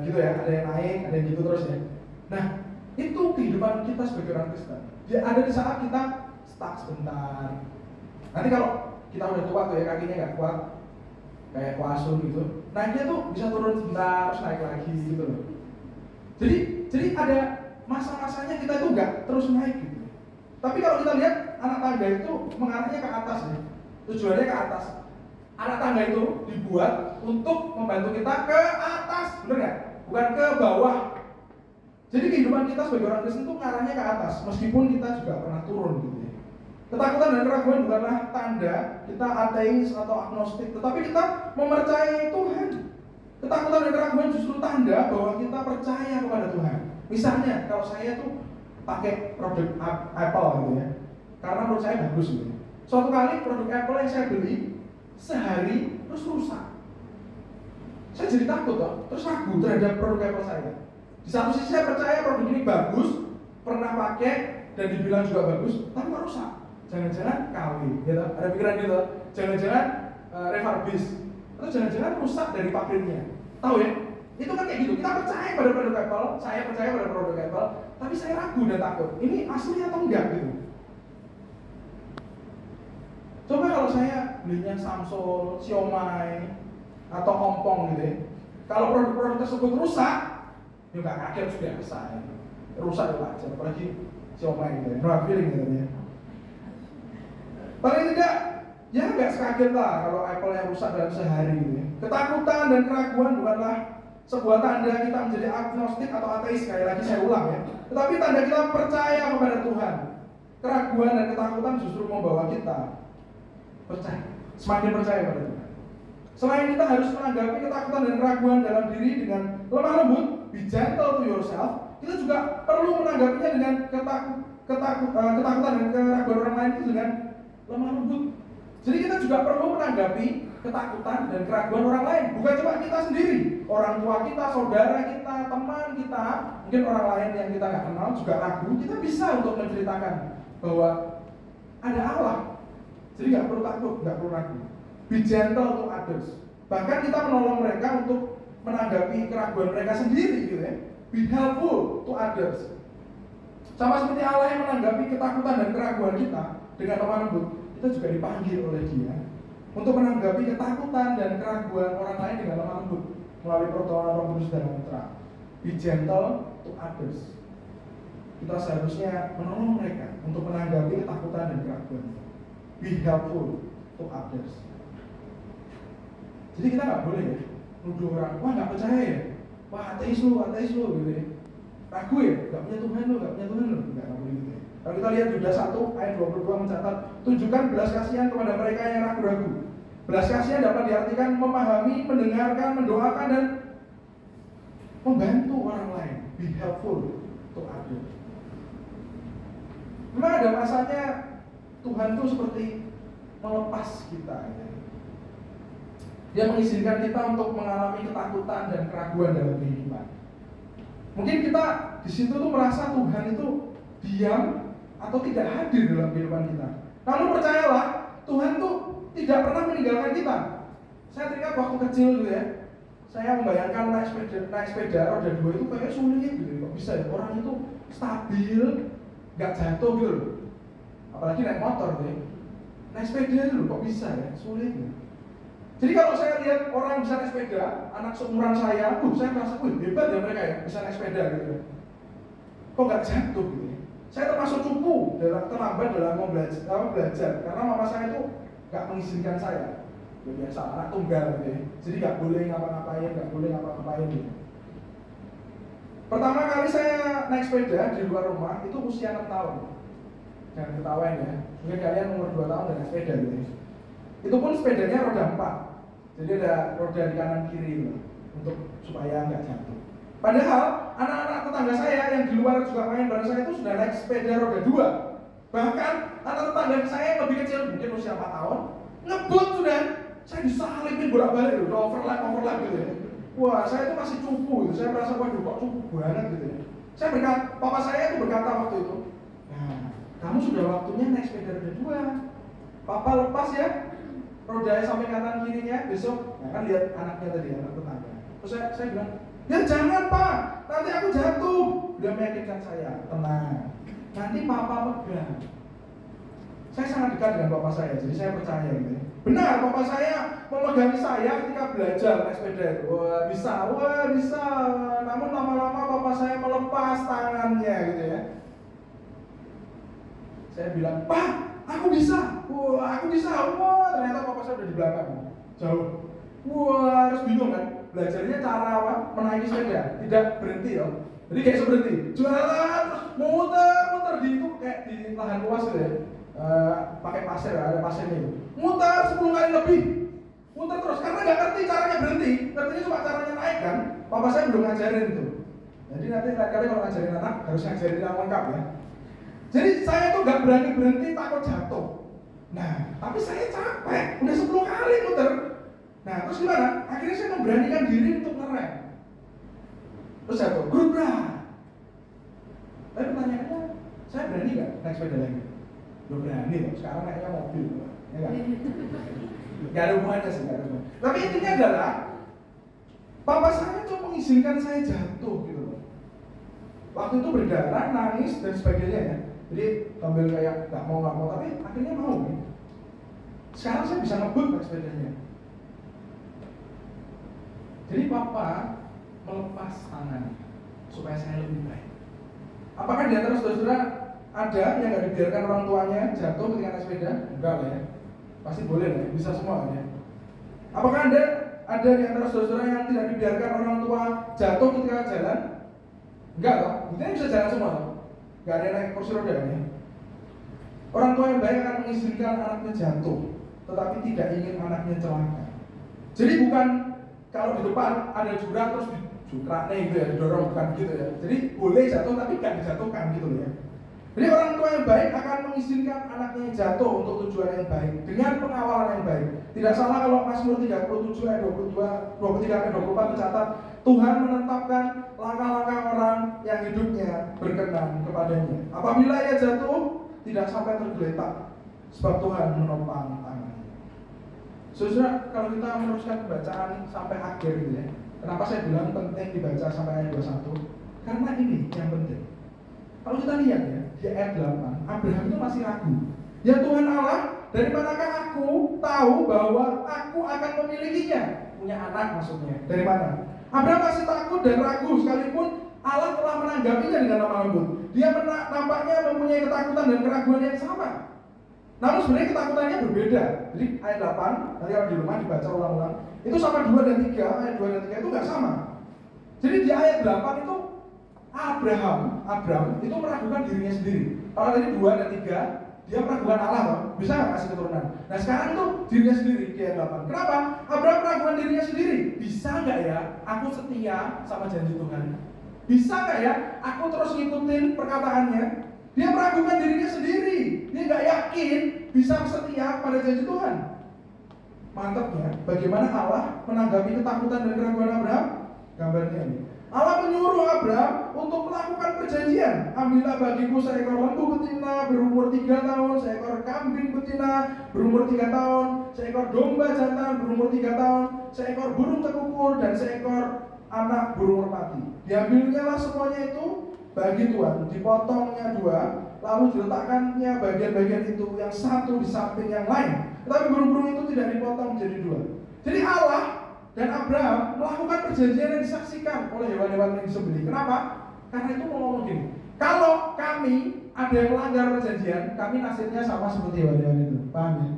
gitu ya, ada yang naik, ada yang gitu terus ya. Nah, itu kehidupan kita sebagai orang Kristen. Dia ada di saat kita stuck sebentar. Nanti kalau kita udah tua tuh ya, kakinya nggak kuat, kayak kuasun gitu. Naiknya tuh bisa turun sebentar, terus naik lagi gitu loh. Jadi ada masa-masanya kita itu nggak terus naik gitu. Tapi kalau kita lihat anak tangga itu mengarahnya ke atas ya. Tujuannya ke atas. Anak tangga itu dibuat untuk membantu kita ke atas, benar nggak? Bukan ke bawah. Jadi kehidupan kita sebagai orang Kristen itu ngarahnya ke atas, meskipun kita juga pernah turun gitu ya. Ketakutan dan keraguan bukanlah tanda kita ateis atau agnostik, tetapi kita mempercayai Tuhan. Ketakutan dan keraguan justru tanda bahwa kita percaya kepada Tuhan. Misalnya, kalau saya tuh pakai produk Apple gitu ya, karena menurut saya bagus gitu. Suatu kali produk Apple yang saya beli sehari terus rusak. Saya jadi takut toh, terus ragu terhadap produk Apple saya. Di satu sisi saya percaya produk ini bagus, pernah pakai dan dibilang juga bagus, tapi kok rusak. Jangan-jangan KW, gitu. Ada pikiran gitu. Jangan-jangan refurbish, atau jangan-jangan rusak dari pabriknya. Tahu ya? Itu kan kayak gitu. Kita percaya pada produk Apple, saya percaya pada produk Apple, tapi saya ragu dan takut. Ini asli atau enggak gitu. Coba kalau saya belinya Samsung, Xiaomi, atau Ompong gitu ya. Kalau produk-produk tersebut rusak, ya nggak kaget sudah biasa ya. Rusak ya wajar, apalagi Xiaomi gitu ya. No hard feeling gitu ya. Paling tidak, ya nggak sekaget lah kalau Apple yang rusak dalam sehari gitu ya. Ketakutan dan keraguan bukanlah sebuah tanda kita menjadi agnostik atau ateis, sekali lagi saya ulang ya. Tetapi tanda kita percaya kepada Tuhan. Keraguan dan ketakutan justru membawa kita percaya, semakin percaya pada Tuhan. Selain kita harus menanggapi ketakutan dan keraguan dalam diri dengan lemah lembut, be gentle to yourself, kita juga perlu menanggapinya dengan ketakutan dan keraguan orang lain itu dengan lemah lembut. Jadi kita juga perlu menanggapi ketakutan dan keraguan orang lain, bukan cuma kita sendiri, orang tua kita, saudara kita, teman kita, mungkin orang lain yang kita nggak kenal juga ragu. Kita bisa untuk menceritakan bahwa ada Allah. Jadi nggak perlu takut, nggak perlu ragu. Be gentle to others. Bahkan kita menolong mereka untuk menanggapi keraguan mereka sendiri, gitu ya. Be helpful to others. Sama seperti Allah yang menanggapi ketakutan dan keraguan kita dengan lemah lembut, kita juga dipanggil oleh Dia untuk menanggapi ketakutan dan keraguan orang lain dengan lemah lembut melalui pertolongan Roh Kudus dalam terang. Be gentle to others. Kita seharusnya menolong mereka untuk menanggapi ketakutan dan keraguan. Be helpful to others. Jadi kita nggak boleh ya nuduh orang, wah nggak percaya ya, wah ateis lu gitu ya, ragu ya, nggak punya Tuhan lu, nggak boleh gitu ya. Kalau kita lihat Yudas 1 ayat 22 mencatat, tunjukkan belas kasihan kepada mereka yang ragu-ragu. Belas kasihan dapat diartikan memahami, mendengarkan, mendoakan dan membantu orang lain. Be helpful to others. Memang ada masanya Tuhan itu seperti melepas kita ya. Dia mengizinkan kita untuk mengalami ketakutan dan keraguan dalam kehidupan. Mungkin kita di situ tuh merasa Tuhan itu diam atau tidak hadir dalam kehidupan kita. Namun percayalah, Tuhan tuh tidak pernah meninggalkan kita. Saya teringat waktu kecil gitu ya. Saya membayangkan naik sepeda roda 2 itu kayak sulit gitu. Kok bisa ya orang itu stabil, nggak jatuh gitu loh. Apalagi naik motor gitu ya. Naik sepeda itu kok bisa ya, sulit gitu. Jadi kalau saya lihat orang bisa naik sepeda, anak seumuran saya, saya merasa, hebat ya mereka ya, bisa naik sepeda gitu. Kok nggak jatuh gitu ya? Saya termasuk cupu, terlambat dalam belajar, karena mama saya itu nggak mengizinkan saya. Ya biasa, anak tunggal gitu ya. Jadi nggak boleh ngapa-ngapain gitu. Pertama kali saya naik sepeda di luar rumah, itu usia 6 tahun. Jangan ketawain ya, mungkin kalian umur 2 tahun naik sepeda gitu ya. Itu pun sepedanya roda 4. Jadi ada roda di kanan kiri gitu, untuk supaya nggak jatuh. Padahal anak-anak tetangga saya yang di luar juga main bareng saya itu sudah naik sepeda roda 2. Bahkan anak tetangga saya yang lebih kecil, mungkin usia 4 tahun, ngebut sudah. Saya disalipin bolak-balik, udah overlap gitu ya. Wah, saya itu masih cupu gitu. Saya merasa waduh kok cupu banget gitu ya. Saya berkata, papa saya itu berkata waktu itu, nah, kamu sudah waktunya naik sepeda roda 2. Papa lepas ya rodanya sampai kanan kirinya besok, ya kan lihat anaknya tadi, anak tetangga. Terus saya bilang, ya jangan pak, nanti aku jatuh. Dia meyakinkan saya, tenang, nanti papa pegang. Saya sangat dekat dengan papa saya, jadi saya percaya gitu ya. Benar, papa saya memegangi saya ketika belajar naik sepeda itu. Wah bisa. Namun lama-lama papa saya melepas tangannya gitu ya. Saya bilang, pak, aku bisa. Wah, aku bisa. Wah, ternyata papa saya udah di belakang, jauh. Wah, harus bingung kan? Belajarnya cara apa? Menaiki sepeda, tidak berhenti ya. Jadi kayak berhenti, jualan terus muter di itu kayak di lahan luas gitu ya. Pakai pasir, ada pasirnya itu. Muter 10 kali lebih. Muter terus karena nggak ngerti caranya berhenti. Ngertinya cuma caranya naik kan. Papa saya belum ngajarin itu. Jadi nanti kali kalau ngajarin anak harus ngajarin yang lengkap ya. Jadi saya tuh nggak berani berhenti, takut jatuh. Nah, tapi saya capek, udah 10 kali muter. Nah, terus gimana? Akhirnya saya memberanikan diri untuk ngerem. Terus jatuh, gerubrak. Tapi pertanyaannya, saya berani nggak naik sepeda lagi? Belum berani loh, sekarang naiknya mobil, ya kan? Gak ada hubungannya sih, gak ada hubungannya. Tapi intinya adalah, papa saya cuma mengizinkan saya jatuh gitu loh. Waktu itu berdarah, nangis dan sebagainya ya. Jadi sambil kayak nggak mau, tapi akhirnya mau. Nih. Sekarang saya bisa ngebut naik sepedanya. Jadi papa melepas tangan supaya saya lebih baik. Apakah di antara saudara ada yang nggak dibiarkan orang tuanya jatuh ketika naik sepeda? Enggak lah ya. Pasti boleh lah, bisa semua kan ya. Apakah ada di antara saudara yang tidak dibiarkan orang tua jatuh ketika jalan? Enggak loh, intinya bisa jalan semua loh. Enggak ada yang naik kursi roda kan ya. Orang tua yang baik akan mengizinkan anaknya jatuh, tetapi tidak ingin anaknya celaka. Jadi bukan kalau di depan ada jurang terus dijukraknya gitu ya, didorong, bukan gitu ya. Jadi boleh jatuh tapi nggak dijatuhkan gitu loh ya. Jadi orang tua yang baik akan mengizinkan anaknya jatuh untuk tujuan yang baik dengan pengawalan yang baik. Tidak salah kalau Mazmur 37 ayat 23 ayat 24 mencatat Tuhan menetapkan langkah-langkah orang yang hidupnya berkenan kepadanya. Apabila ia jatuh, tidak sampai tergeletak, sebab Tuhan menopang tangannya. Saudara, kalau kita meneruskan bacaan sampai akhir gitu ya. Kenapa saya bilang penting dibaca sampai ayat 21? Karena ini yang penting. Kalau kita lihat ya, di ayat 8, Abraham itu masih ragu. Ya Tuhan Allah, dari manakah aku tahu bahwa aku akan memilikinya? Punya anak maksudnya. Dari mana? Abraham masih takut dan ragu sekalipun Allah telah menanggapinya dengan lemah lembut. Dia nampaknya mempunyai ketakutan dan keraguan yang sama. Namun sebenarnya ketakutannya berbeda. Jadi ayat 8, nanti kalau di rumah dibaca ulang-ulang, itu sama 2 dan 3, ayat 2 dan 3 itu nggak sama. Jadi di ayat 8 itu Abraham itu meragukan dirinya sendiri. Kalau tadi 2 dan 3, dia meragukan Allah toh, bisa nggak kasih keturunan. Nah sekarang itu dirinya sendiri di ayat 8. Kenapa? Abraham meragukan dirinya sendiri. Bisa nggak ya aku setia sama janji Tuhan? Bisa nggak ya aku terus ngikutin perkataannya? Dia meragukan dirinya sendiri. Dia nggak yakin bisa setia pada janji Tuhan. Mantapnya, bagaimana Allah menanggapi ketakutan dan keraguan Abraham? Gambarnya ini. Allah menyuruh Abraham untuk melakukan perjanjian. Ambillah bagiku seekor lembu betina berumur 3 tahun, seekor kambing betina berumur 3 tahun, seekor domba jantan berumur 3 tahun, seekor burung tekukur dan seekor anak burung merpati. Diambilnyalah semuanya itu bagi Tuhan, dipotongnya 2, lalu diletakkannya bagian-bagian itu yang satu di samping yang lain. Tetapi burung-burung itu tidak dipotong menjadi 2. Jadi Allah dan Abraham melakukan perjanjian yang disaksikan oleh hewan-hewan yang disembelih. Kenapa? Karena itu mau ngomong gini, kalau kami ada yang melanggar perjanjian, kami nasibnya sama seperti hewan-hewan itu. Paham ya?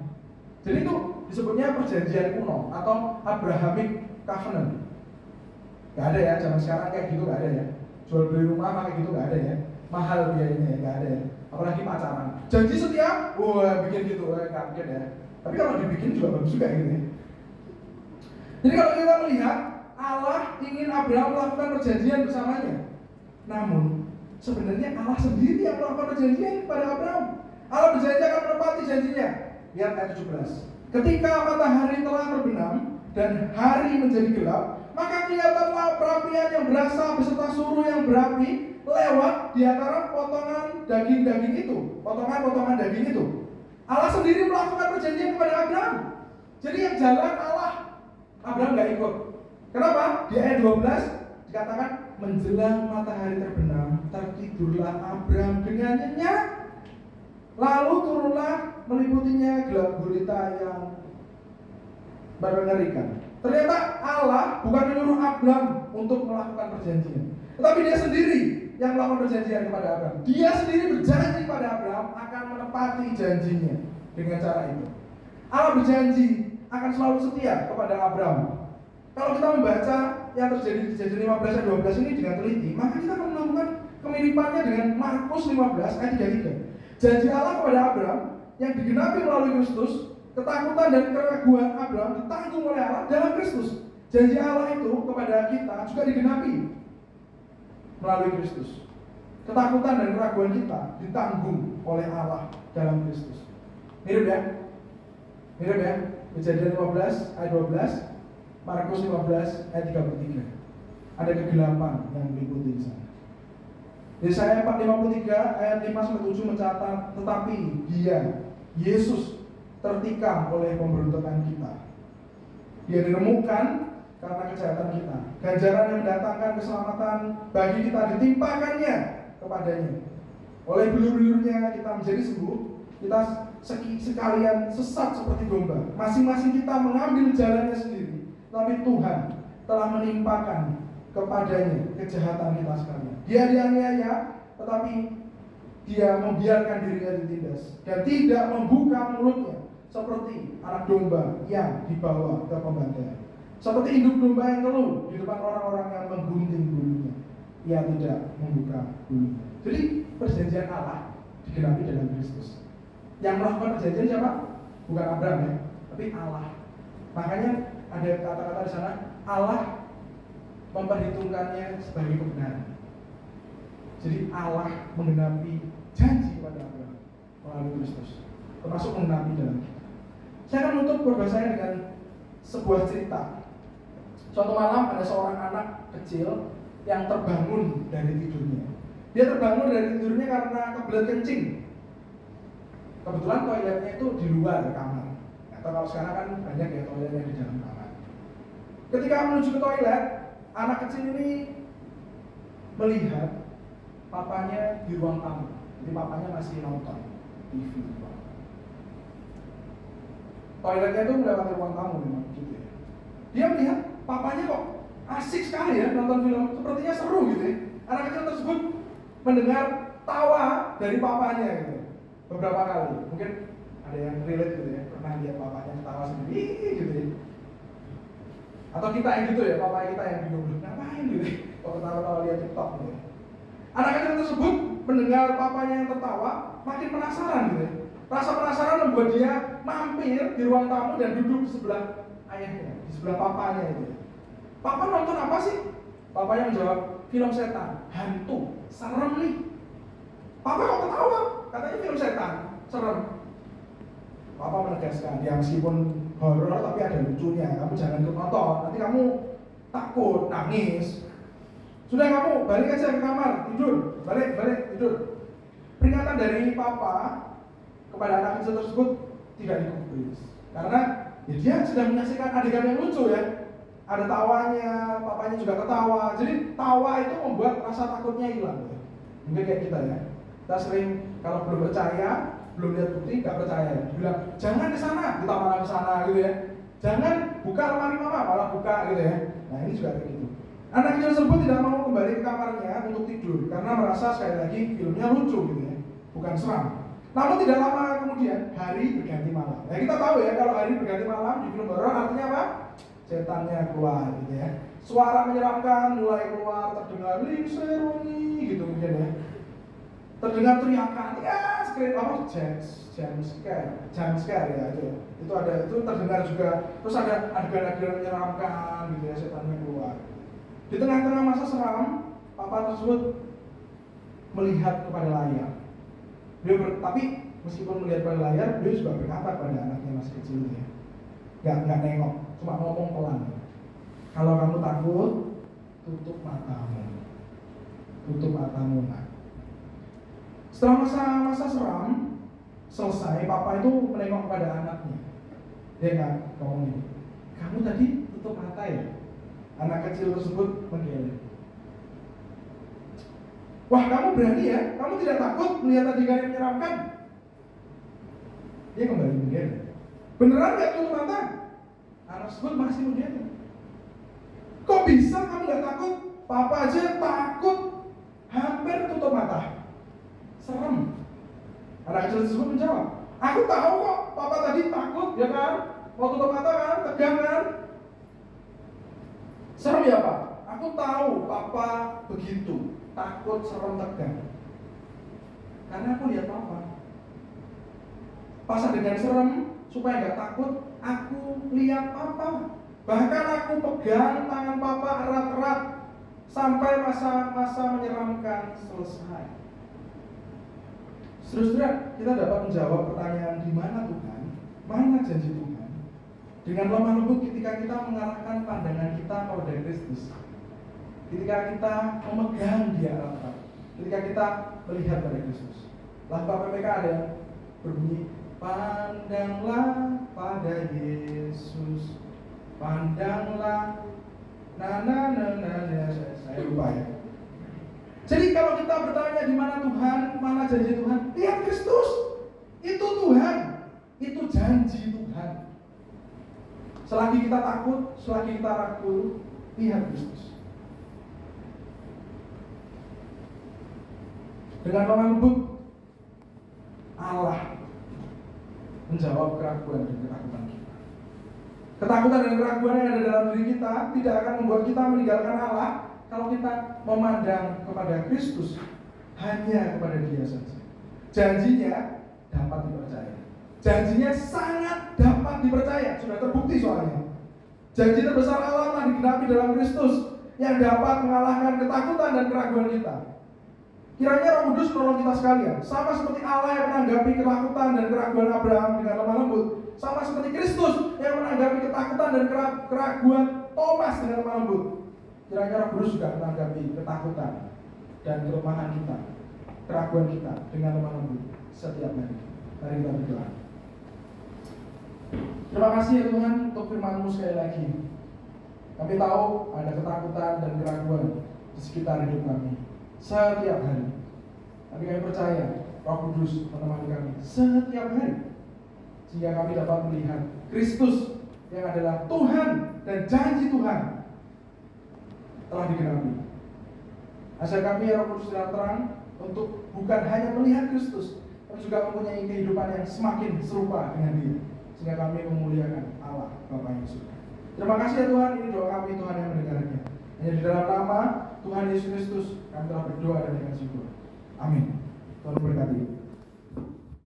Jadi itu disebutnya perjanjian kuno atau Abrahamic Covenant. Gak ada ya, zaman sekarang kayak gitu gak ada ya. Jual beli rumah kayak gitu gak ada ya. Mahal biayanya ya, gak ada ya. Apalagi pacaran. Janji setia, wah bikin gitu, gak mungkin ya. Tapi kalau dibikin juga bagus juga gitu ya. Jadi kalau kita melihat Allah ingin Abraham melakukan perjanjian bersamanya. Namun sebenarnya Allah sendiri yang melakukan perjanjian kepada Abraham. Allah berjanji akan menepati janjinya. Lihat ayat 17. Ketika matahari telah terbenam dan hari menjadi gelap, maka kelihatanlah perapian yang berasap beserta suruh yang berapi lewat di antara potongan daging-daging itu, potongan-potongan daging itu. Allah sendiri melakukan perjanjian kepada Abraham. Jadi yang jalan Allah, Abraham nggak ikut. Kenapa? Di ayat 12 dikatakan menjelang matahari terbenam, tertidurlah Abraham dengan nyenyak. Lalu turunlah meliputinya gelap gulita yang mengerikan. Ternyata Allah bukan menyuruh Abraham untuk melakukan perjanjian, tetapi dia sendiri yang melakukan perjanjian kepada Abraham. Dia sendiri berjanji kepada Abraham akan menepati janjinya dengan cara itu. Allah berjanji akan selalu setia kepada Abraham. Kalau kita membaca yang terjadi di Kejadian 15 ayat 12 ini dengan teliti, maka kita akan menemukan kemiripannya dengan Markus 15 ayat 33. Janji Allah kepada Abraham yang digenapi melalui Kristus, ketakutan dan keraguan Abraham ditanggung oleh Allah dalam Kristus. Janji Allah itu kepada kita juga digenapi melalui Kristus. Ketakutan dan keraguan kita ditanggung oleh Allah dalam Kristus. Mirip ya? Mirip ya? Kejadian 15 ayat 12, Markus 15 ayat 33. Ada kegelapan yang meliputi di sana. Yesaya 53 ayat 5-7 mencatat, tetapi dia, Yesus, tertikam oleh pemberontakan kita. Dia diremukkan karena kejahatan kita. Ganjaran yang mendatangkan keselamatan bagi kita ditimpakannya kepadanya. Oleh bulu-bulunya kita menjadi sembuh. Kita sekalian sesat seperti domba. Masing-masing kita mengambil jalannya sendiri. Tapi Tuhan telah menimpakan kepadanya kejahatan kita sekalian. Dia dianiaya, tetapi dia membiarkan dirinya ditindas dan tidak membuka mulutnya seperti anak domba yang dibawa ke pembantaian. Seperti induk domba yang keluh di depan orang-orang yang menggunting bulunya, ia tidak membuka bulunya. Jadi perjanjian Allah digenapi dalam Kristus. Yang melakukan perjanjian siapa? Bukan Abraham ya, tapi Allah. Makanya ada kata-kata di sana, Allah memperhitungkannya sebagai kebenaran. Jadi Allah menggenapi janji kepada Abraham melalui Kristus, termasuk menggenapi dalam kita. Saya akan menutup khotbah saya dengan sebuah cerita. Suatu malam ada seorang anak kecil yang terbangun dari tidurnya. Dia terbangun dari tidurnya karena kebelet kencing. Kebetulan toiletnya itu di luar kamar. Atau kalau sekarang kan banyak ya toiletnya di dalam kamar. Ketika menuju ke toilet, anak kecil ini melihat papanya di ruang tamu. Jadi papanya masih nonton TV. Toiletnya itu melewati ruang tamu memang gitu ya. Dia melihat papanya kok asik sekali ya nonton film, sepertinya seru gitu ya. Anak kecil tersebut mendengar tawa dari papanya gitu. Beberapa kali, mungkin ada yang relate gitu ya, pernah lihat papanya ketawa sendiri gitu ya. Atau kita yang gitu ya, papa kita yang bingung, ngapain gitu ya, kalau ketawa-tawa lihat TikTok gitu ya. Anak kecil tersebut mendengar papanya yang tertawa, makin penasaran gitu ya. Rasa penasaran membuat dia mampir di ruang tamu dan duduk di sebelah ayahnya, di sebelah papanya itu. Papa nonton apa sih? Papanya menjawab, film setan, hantu, serem nih. Papa kok ketawa? Katanya film setan, serem. Papa menegaskan, ya meskipun horor tapi ada lucunya. Kamu jangan ikut nonton, nanti kamu takut, nangis. Sudah kamu balik aja ke kamar, tidur, balik tidur. Peringatan dari papa kepada anak kecil tersebut tidak digubris, karena ya dia sedang menyaksikan adegan yang lucu ya. Ada tawanya, papanya juga ketawa. Jadi tawa itu membuat rasa takutnya hilang. Mungkin kayak kita ya. Kita sering kalau belum percaya, belum lihat bukti, nggak percaya. Bilang jangan ke sana, kita malah ke sana gitu ya. Jangan buka lemari mama, malah buka gitu ya. Nah ini juga kayak gitu. Anak kecil tersebut tidak mau kembali ke kamarnya untuk tidur karena merasa sekali lagi filmnya lucu gitu ya, bukan seram. Namun tidak lama kemudian hari berganti malam. Nah kita tahu ya kalau hari berganti malam di film horor artinya apa? Setannya keluar gitu ya. Suara menyeramkan mulai keluar, terdengar lingserungi gitu mungkin ya. Terdengar teriakan, ya scream apa? Jump scare ya itu. Itu ada, itu terdengar juga. Terus ada adegan-adegan menyeramkan gitu ya, setannya keluar. Di tengah-tengah masa seram, papa tersebut melihat kepada layar. Tapi meskipun melihat pada layar, dia juga berkata pada anaknya masih kecil ya. Gak nengok, cuma ngomong pelan. Kalau kamu takut, tutup matamu. Tutup matamu nak. Setelah masa seram selesai, papa itu menengok kepada anaknya. Dia nggak ngomong ini. Kamu tadi tutup mata ya? Anak kecil tersebut menggeleng. Wah, kamu berani ya? Kamu tidak takut melihat adegan yang menyeramkan? Dia kembali menggeleng. Beneran nggak tutup mata? Anak tersebut masih menggeleng. Kok bisa kamu nggak takut? Papa aja takut. Hampir Siapa tutup mata? Serem. Anak kecil tersebut menjawab, aku tahu kok, papa tadi takut, ya kan? Mau tutup mata kan? Tegang kan? Serem ya Pak? Aku tahu papa begitu, takut, serem, tegang. Karena aku lihat papa. Pas adegan serem, supaya nggak takut, aku lihat papa. Bahkan aku pegang tangan papa erat-erat sampai masa-masa menyeramkan selesai. Saudara, kita dapat menjawab pertanyaan di mana Tuhan, mana janji Tuhan, dengan lemah lembut ketika kita mengarahkan pandangan kita kepada Kristus. Ketika kita memegang Dia erat-erat, ketika kita melihat pada Kristus. Lagu PPK ada yang berbunyi, pandanglah pada Yesus, pandanglah, saya lupa ya. Jadi kalau kita bertanya di mana Tuhan, mana janji Tuhan, lihat Kristus. Itu Tuhan, itu janji Tuhan. Selagi kita takut, selagi kita ragu, lihat Kristus. Dengan lemah lembut, Allah menjawab keraguan dan ketakutan kita. Ketakutan dan keraguan yang ada dalam diri kita tidak akan membuat kita meninggalkan Allah kalau kita memandang kepada Kristus, hanya kepada Dia saja. Janjinya dapat dipercaya. Janjinya sangat dapat dipercaya. Sudah terbukti soalnya. Janji terbesar Allah telah digenapi dalam Kristus yang dapat mengalahkan ketakutan dan keraguan kita. Kiranya Roh Kudus menolong kita sekalian. Sama seperti Allah yang menanggapi ketakutan dan keraguan Abraham dengan lemah lembut, sama seperti Kristus yang menanggapi ketakutan dan keraguan Thomas dengan lemah lembut. Kiranya Roh Kudus juga menanggapi ketakutan dan kelemahan kita, keraguan kita dengan lemah lembut setiap hari. Mari kita berdoa. Terima kasih ya Tuhan untuk firman-Mu sekali lagi. Kami tahu ada ketakutan dan keraguan di sekitar hidup kami setiap hari. Tapi kami percaya Roh Kudus menemani kami setiap hari, sehingga kami dapat melihat Kristus yang adalah Tuhan dan janji Tuhan telah digenapi. Ajar kami ya Roh Kudus dalam terang untuk bukan hanya melihat Kristus, tapi juga mempunyai kehidupan yang semakin serupa dengan Dia, sehingga kami memuliakan Allah Bapa yang surga. Terima kasih ya Tuhan, ini doa kami, Tuhan yang mendengarnya. Hanya di dalam nama Tuhan Yesus Kristus kami telah berdoa dan dengan syukur. Amin. Tuhan memberkati.